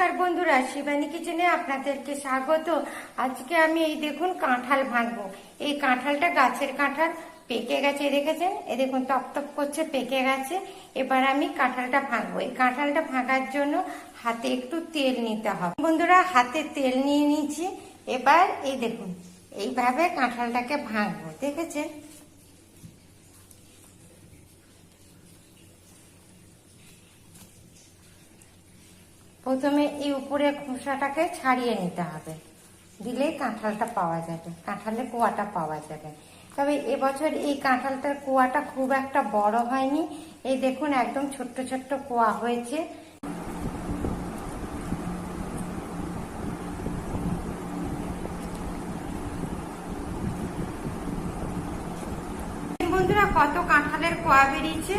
নমস্কার বন্ধুরা, শিবানী কিচেনে আপনাদেরকে স্বাগত। আজকে আমি এই দেখুন কাঁঠাল ভাঙবো। এই কাঁঠালটা গাছের কাঁঠাল, পেকে গেছে, দেখেছেন? এই দেখুন টপটপ করছে, পেকে গেছে। এবার আমি কাঁঠালটা ভাঙবো। এই কাঁঠালটা ভাঙার জন্য হাতে একটু তেল নিতে হবে। বন্ধুরা, হাতে তেল নিয়ে নিয়েছি। এবার এই দেখুন এইভাবে কাঁঠালটাকে ভাঙবো, দেখেছেন? প্রথমে এই উপরের খোসাটাকে ছাড়িয়ে নিতে হবে, দিলেই কাঁঠালটা পাওয়া যাবে, কাঁঠালের কোয়াটা পাওয়া যাবে। তবে এবছর এই কাঁঠালটার কোয়াটা খুব একটা বড় হয়নি। এই দেখুন একদম ছোট্ট ছোট্ট কোয়া হয়েছে। বন্ধুরা, কত কাঁঠালের কোয়া বেরিয়েছে